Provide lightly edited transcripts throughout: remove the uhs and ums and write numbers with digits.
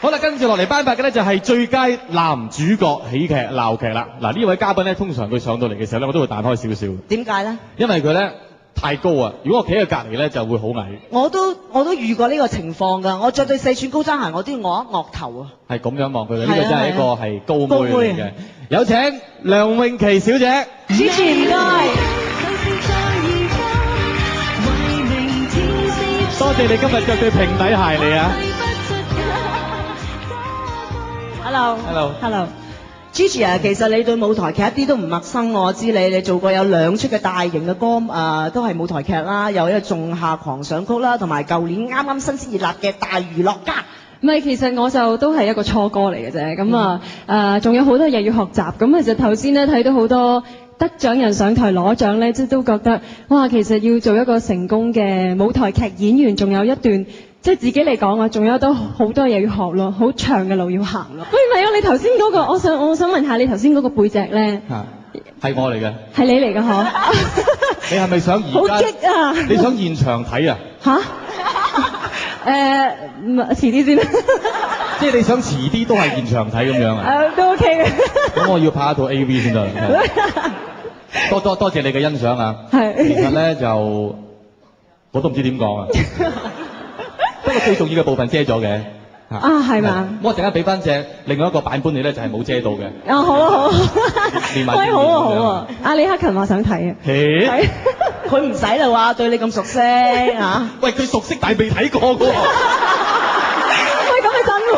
好啦，跟住落嚟頒發嘅咧就係最佳男主角喜劇鬧劇啦。嗱，呢位嘉賓咧，通常佢上到嚟嘅時候咧，我都會彈開少少。點解咧？因為佢咧太高啊！如果我企喺佢隔離咧，就會好矮。我都遇過呢個情況㗎。我着對4寸高踭鞋，我都要昂一昂頭啊。係咁樣望佢嘅，呢個真係一個係高妹嚟嘅。有請梁詠琪小姐。主持唔該。多謝你今日着對平底鞋嚟啊！ Hello。Gigi 啊，其實你對舞台劇一啲都唔陌生，我知你做過有2出嘅大型嘅歌，都係舞台劇啦，有一個《仲夏狂想曲》啦，同埋舊年啱啱新鮮熱辣嘅《大娛樂家》。唔係，其實我就都係一個初哥嚟嘅啫，咁仲有好多嘢要學習。咁其實頭先咧睇到好多得獎人上台攞獎咧，即係都覺得哇，其實要做一個成功嘅舞台劇演員，仲有一段。即係自己嚟講啊，仲有都好多嘢要學咯，好長嘅路要行咯。喂，唔係啊，你頭先嗰個，我想問下你頭先嗰個背脊咧，係我嚟嘅，係你嚟嘅嗬？你係咪想而家？好激啊！你想現場睇啊？嚇？遲啲先啦。即係你想遲啲都係現場睇咁樣啊？都 OK 嘅。咁我要拍一套 AV 先得。多謝你嘅欣賞啊！係。其實咧就我都唔知點講啊。不過最重要嘅部分遮咗嘅。係嘛？我陣間俾翻隻另外一個版本你咧，就係冇遮到嘅。好啊好啊。連埋好啊好啊。阿李克勤話想睇啊。係。佢唔使啦話，對你咁熟悉嚇。喂，佢熟悉但係未睇過㗎喎。喂，咁係真喎。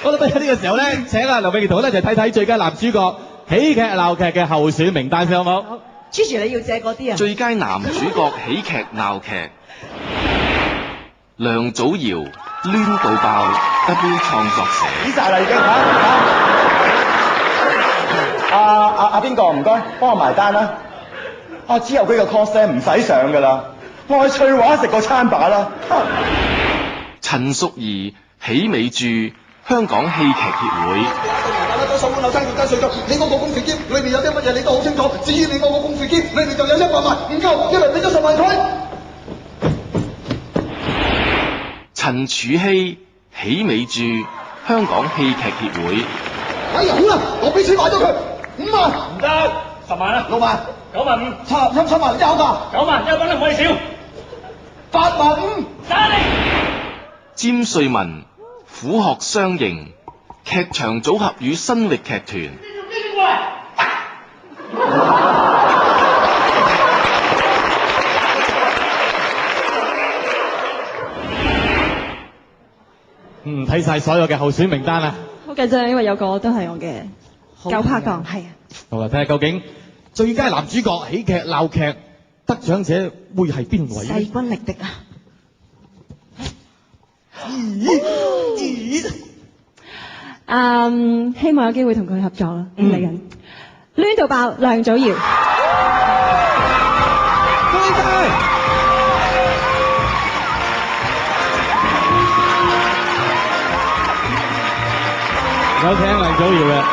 好啦，不如呢個時候咧，請阿梁詠琪同我咧就睇睇最佳男主角喜劇鬧劇嘅候選名單先，好冇？ Gigi 你要借嗰啲啊？最佳男主角喜劇鬧劇，梁祖堯攣到爆 W 創作社。已曬啦已經阿邊個唔該，幫我埋單啦。之後佢個 course 咧唔使上㗎啦，我去翠華食個餐飽啦。陳淑儀喜美著香港戲劇協會。手腕後生要加稅咗，你嗰個公事兼裏面有啲乜嘢你都好清楚，至於你嗰個公事兼裏面就有100萬，唔夠，因為俾咗10萬佢。陳柱希喜美著香港戲劇協會。哎呀好啦，我俾錢買咗佢5萬。唔得，10萬啦。6萬。9萬5。7萬有㗎。9萬1蚊都唔可以少。8萬5。打你。詹瑞文苦學雙形。劇場組合與新力劇團。睇晒所有嘅候選名單啦。好緊張，因為有個都係我嘅舊拍檔，係啊。好啦，睇下究竟最佳男主角喜劇鬧劇得獎者會係邊位？勢均力敵啊！希望有機會同佢合作啦，嚟緊。攣到爆，梁祖堯。有請梁祖堯嘅。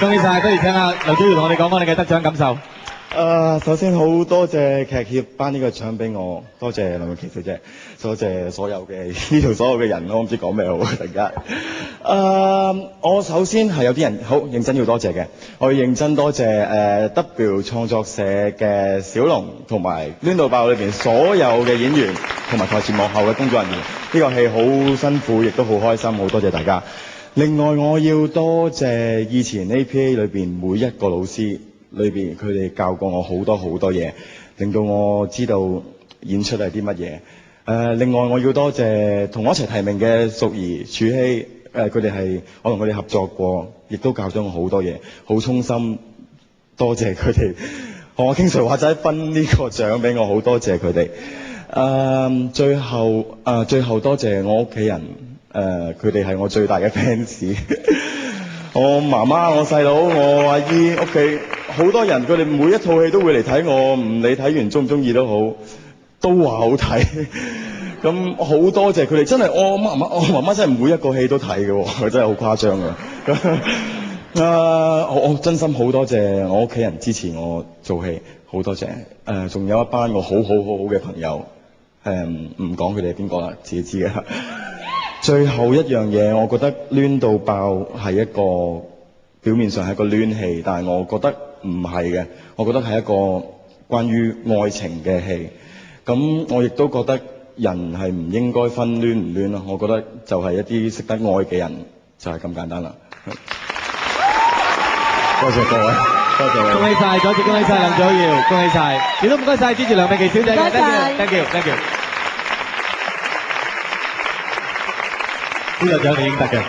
恭喜晒，不如請阿梁祖堯同我哋講翻你嘅得獎感受。首先好多謝劇協頒呢個獎俾我，多謝梁詠琪小姐，多謝所有嘅呢度所有嘅人，我唔知講咩好突然間。我首先係有啲人好認真要多謝嘅，我要認真多謝W 創作社嘅小龍同埋攣到爆裏邊所有嘅演員同埋台前幕後嘅工作人員，呢個戲好辛苦，亦都好開心，好多謝大家。另外我要多謝以前 APA 裏邊每一個老師。裏邊佢哋教過我好多好多嘢，令到我知道演出係啲乜嘢。另外我要多謝同我一齊提名嘅淑儀、柱希，佢哋係我同佢哋合作過，亦都教咗我好多嘢，好衷心多謝佢哋。同我傾誰話齋分呢個獎俾我，好多謝佢哋。最後多謝我屋企人，佢哋係我最大嘅 fans。我媽媽、我細佬、我阿姨，屋企好多人，佢哋每一套戲都會嚟睇我，唔理睇完中唔中意都好，都話好睇。咁好多謝佢哋，真係我媽媽真係每一個戲都睇嘅喎，佢真係好誇張嘅。我真心好多謝我屋企人支持我做戲，好多謝。仲有一班我好嘅朋友，唔講佢哋係邊個啦，自己知嘅。最後一樣嘢，我覺得攣到爆係一個表面上係一個攣戲，但係我覺得唔係嘅，我覺得係一個關於愛情嘅戲。咁我亦都覺得人係唔應該分攣唔攣咯，我覺得就係一啲識得愛嘅人就係咁簡單啦。多謝各位，多謝。恭喜晒，再次恭喜晒林祖堯，恭喜晒，亦都唔該晒支持梁詠琪小姐嘅 ，thank you。呢個獎你應得嘅。